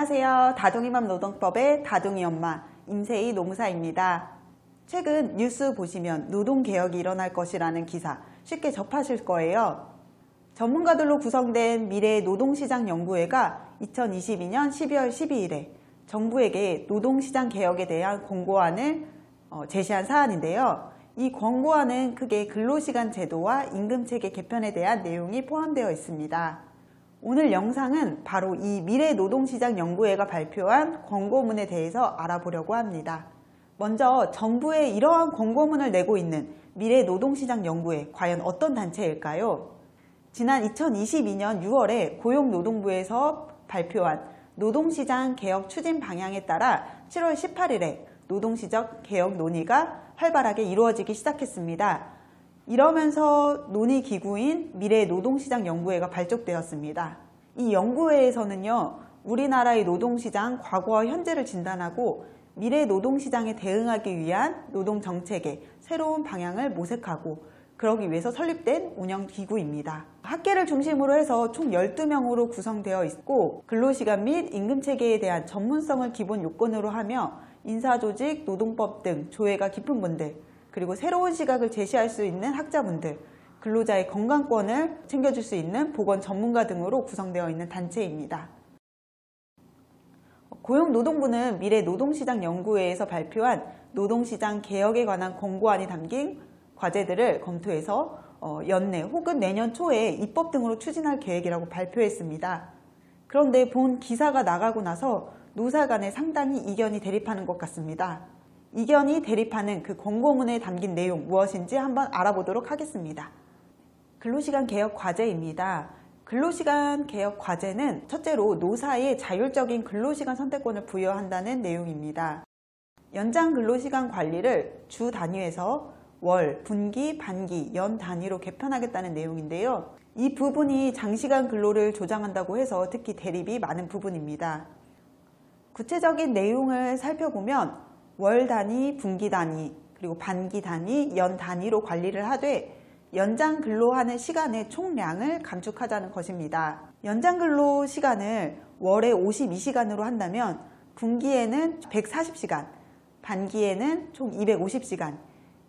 안녕하세요. 다둥이맘 노동법의 다둥이 엄마 임세희 노무사입니다. 최근 뉴스 보시면 노동개혁이 일어날 것이라는 기사 쉽게 접하실 거예요. 전문가들로 구성된 미래노동시장연구회가 2022년 12월 12일에 정부에게 노동시장 개혁에 대한 권고안을 제시한 사안인데요. 이 권고안은 크게 근로시간 제도와 임금체계 개편에 대한 내용이 포함되어 있습니다. 오늘 영상은 바로 이 미래노동시장연구회가 발표한 권고문에 대해서 알아보려고 합니다. 먼저 정부의 이러한 권고문을 내고 있는 미래노동시장연구회 과연 어떤 단체일까요? 지난 2022년 6월에 고용노동부에서 발표한 노동시장 개혁 추진 방향에 따라 7월 18일에 노동시장 개혁 논의가 활발하게 이루어지기 시작했습니다. 이러면서 논의기구인 미래노동시장연구회가 발족되었습니다. 이 연구회에서는요, 우리나라의 노동시장 과거와 현재를 진단하고 미래노동시장에 대응하기 위한 노동정책의 새로운 방향을 모색하고 그러기 위해서 설립된 운영기구입니다. 학계를 중심으로 해서 총 12명으로 구성되어 있고 근로시간 및 임금체계에 대한 전문성을 기본 요건으로 하며 인사조직, 노동법 등 조예가 깊은 분들, 그리고 새로운 시각을 제시할 수 있는 학자분들, 근로자의 건강권을 챙겨줄 수 있는 보건 전문가 등으로 구성되어 있는 단체입니다. 고용노동부는 미래노동시장연구회에서 발표한 노동시장 개혁에 관한 권고안이 담긴 과제들을 검토해서 연내 혹은 내년 초에 입법 등으로 추진할 계획이라고 발표했습니다. 그런데 본 기사가 나가고 나서 노사 간에 상당히 이견이 대립하는 것 같습니다. 이견이 대립하는 그 권고문에 담긴 내용 무엇인지 한번 알아보도록 하겠습니다. 근로시간 개혁 과제입니다. 근로시간 개혁 과제는 첫째로 노사에 자율적인 근로시간 선택권을 부여한다는 내용입니다. 연장 근로시간 관리를 주 단위에서 월, 분기, 반기, 연 단위로 개편하겠다는 내용인데요. 이 부분이 장시간 근로를 조장한다고 해서 특히 대립이 많은 부분입니다. 구체적인 내용을 살펴보면 월 단위, 분기 단위, 그리고 반기 단위, 연 단위로 관리를 하되 연장 근로하는 시간의 총량을 감축하자는 것입니다. 연장 근로 시간을 월에 52시간으로 한다면 분기에는 140시간, 반기에는 총 250시간,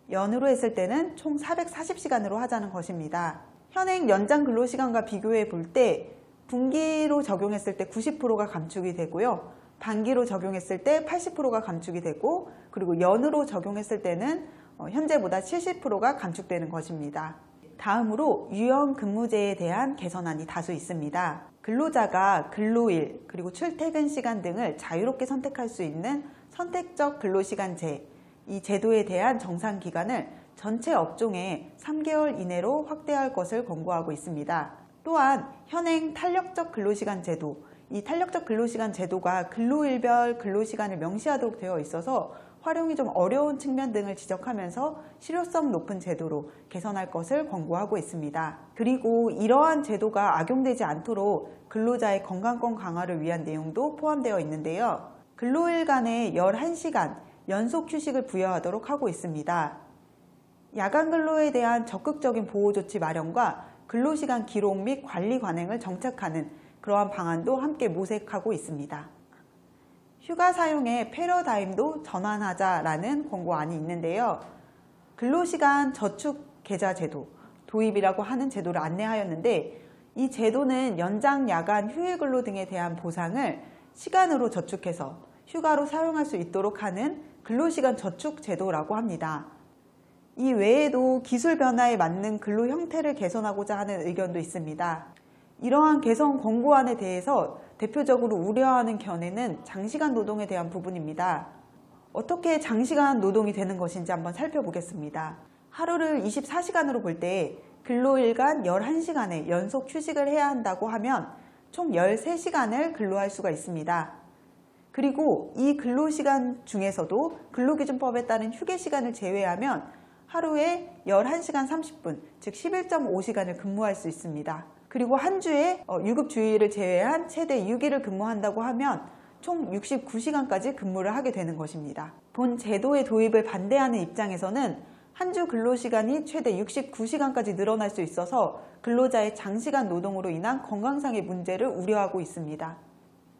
연으로 했을 때는 총 440시간으로 하자는 것입니다. 현행 연장 근로시간과 비교해 볼 때 분기로 적용했을 때 90%가 감축이 되고요. 반기로 적용했을 때 80%가 감축이 되고 그리고 연으로 적용했을 때는 현재보다 70%가 감축되는 것입니다. 다음으로 유연 근무제에 대한 개선안이 다수 있습니다. 근로자가 근로일 그리고 출퇴근 시간 등을 자유롭게 선택할 수 있는 선택적 근로시간제, 이 제도에 대한 정상 기간을 전체 업종에 3개월 이내로 확대할 것을 권고하고 있습니다. 또한 현행 탄력적 근로시간 제도, 이 탄력적 근로시간 제도가 근로일별 근로시간을 명시하도록 되어 있어서 활용이 좀 어려운 측면 등을 지적하면서 실효성 높은 제도로 개선할 것을 권고하고 있습니다. 그리고 이러한 제도가 악용되지 않도록 근로자의 건강권 강화를 위한 내용도 포함되어 있는데요. 근로일 간에 11시간 연속 휴식을 부여하도록 하고 있습니다. 야간 근로에 대한 적극적인 보호조치 마련과 근로시간 기록 및 관리 관행을 정착하는 그러한 방안도 함께 모색하고 있습니다. 휴가 사용의 패러다임도 전환하자라는 권고안이 있는데요. 근로시간 저축 계좌 제도, 도입이라고 하는 제도를 안내하였는데 이 제도는 연장 야간 휴일 근로 등에 대한 보상을 시간으로 저축해서 휴가로 사용할 수 있도록 하는 근로시간 저축 제도라고 합니다. 이 외에도 기술 변화에 맞는 근로 형태를 개선하고자 하는 의견도 있습니다. 이러한 개선 권고안에 대해서 대표적으로 우려하는 견해는 장시간 노동에 대한 부분입니다. 어떻게 장시간 노동이 되는 것인지 한번 살펴보겠습니다. 하루를 24시간으로 볼 때 근로일간 11시간의 연속 휴식을 해야 한다고 하면 총 13시간을 근로할 수가 있습니다. 그리고 이 근로시간 중에서도 근로기준법에 따른 휴게시간을 제외하면 하루에 11시간 30분, 즉 11.5시간을 근무할 수 있습니다. 그리고 한 주에 유급주일을 제외한 최대 6일을 근무한다고 하면 총 69시간까지 근무를 하게 되는 것입니다. 본 제도의 도입을 반대하는 입장에서는 한 주 근로시간이 최대 69시간까지 늘어날 수 있어서 근로자의 장시간 노동으로 인한 건강상의 문제를 우려하고 있습니다.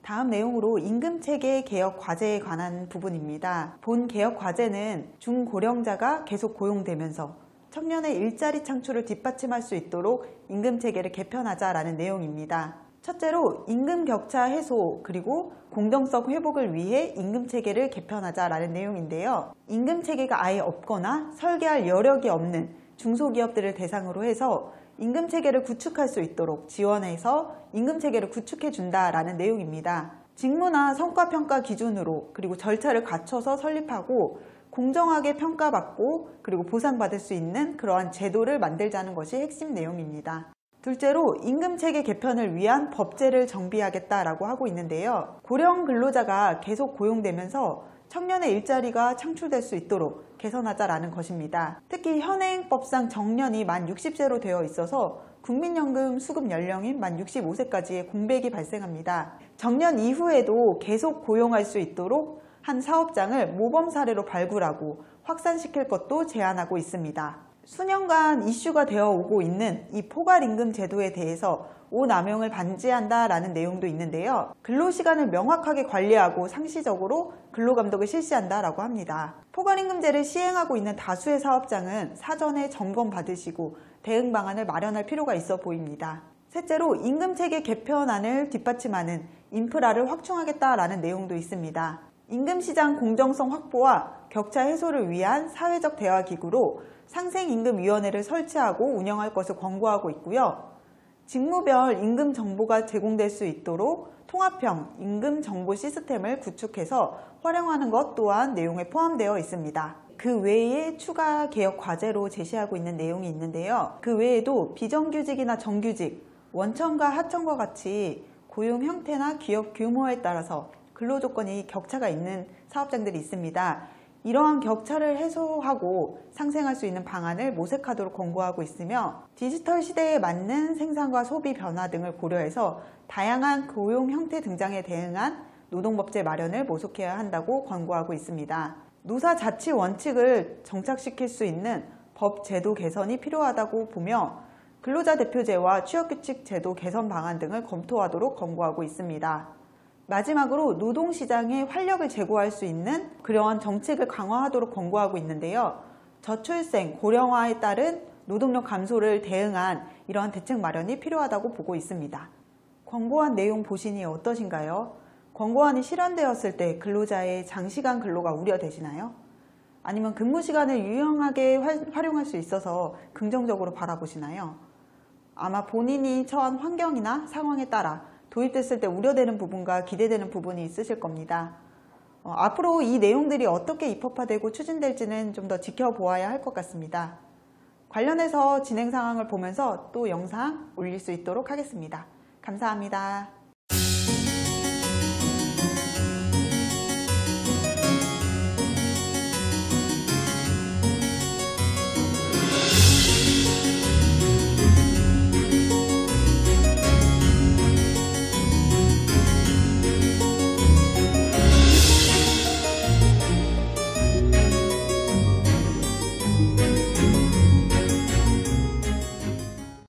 다음 내용으로 임금체계 개혁 과제에 관한 부분입니다. 본 개혁 과제는 중고령자가 계속 고용되면서 청년의 일자리 창출을 뒷받침할 수 있도록 임금체계를 개편하자라는 내용입니다. 첫째로 임금 격차 해소 그리고 공정성 회복을 위해 임금체계를 개편하자라는 내용인데요. 임금체계가 아예 없거나 설계할 여력이 없는 중소기업들을 대상으로 해서 임금체계를 구축할 수 있도록 지원해서 임금체계를 구축해준다라는 내용입니다. 직무나 성과평가 기준으로 그리고 절차를 갖춰서 설립하고 공정하게 평가받고 그리고 보상받을 수 있는 그러한 제도를 만들자는 것이 핵심 내용입니다. 둘째로 임금체계 개편을 위한 법제를 정비하겠다라고 하고 있는데요. 고령 근로자가 계속 고용되면서 청년의 일자리가 창출될 수 있도록 개선하자라는 것입니다. 특히 현행법상 정년이 만 60세로 되어 있어서 국민연금 수급 연령인 만 65세까지의 공백이 발생합니다. 정년 이후에도 계속 고용할 수 있도록 한 사업장을 모범 사례로 발굴하고 확산시킬 것도 제안하고 있습니다. 수년간 이슈가 되어 오고 있는 이 포괄임금 제도에 대해서 오남용을 반지한다라는 내용도 있는데요. 근로시간을 명확하게 관리하고 상시적으로 근로감독을 실시한다라고 합니다. 포괄임금제를 시행하고 있는 다수의 사업장은 사전에 점검받으시고 대응 방안을 마련할 필요가 있어 보입니다. 셋째로 임금체계 개편안을 뒷받침하는 인프라를 확충하겠다라는 내용도 있습니다. 임금시장 공정성 확보와 격차 해소를 위한 사회적 대화기구로 상생임금위원회를 설치하고 운영할 것을 권고하고 있고요. 직무별 임금 정보가 제공될 수 있도록 통합형 임금 정보 시스템을 구축해서 활용하는 것 또한 내용에 포함되어 있습니다. 그 외에 추가 개혁 과제로 제시하고 있는 내용이 있는데요. 그 외에도 비정규직이나 정규직, 원청과 하청과 같이 고용 형태나 기업 규모에 따라서 근로조건이 격차가 있는 사업장들이 있습니다. 이러한 격차를 해소하고 상생할 수 있는 방안을 모색하도록 권고하고 있으며 디지털 시대에 맞는 생산과 소비 변화 등을 고려해서 다양한 고용 형태 등장에 대응한 노동법제 마련을 모색해야 한다고 권고하고 있습니다. 노사 자치 원칙을 정착시킬 수 있는 법 제도 개선이 필요하다고 보며 근로자 대표제와 취업규칙 제도 개선 방안 등을 검토하도록 권고하고 있습니다. 마지막으로 노동시장에 활력을 제고할 수 있는 그러한 정책을 강화하도록 권고하고 있는데요. 저출생, 고령화에 따른 노동력 감소를 대응한 이러한 대책 마련이 필요하다고 보고 있습니다. 권고안 내용 보시니 어떠신가요? 권고안이 실현되었을 때 근로자의 장시간 근로가 우려되시나요? 아니면 근무 시간을 유용하게 활용할 수 있어서 긍정적으로 바라보시나요? 아마 본인이 처한 환경이나 상황에 따라 도입됐을 때 우려되는 부분과 기대되는 부분이 있으실 겁니다. 앞으로 이 내용들이 어떻게 입법화되고 추진될지는 좀 더 지켜보아야 할 것 같습니다. 관련해서 진행 상황을 보면서 또 영상 올릴 수 있도록 하겠습니다. 감사합니다.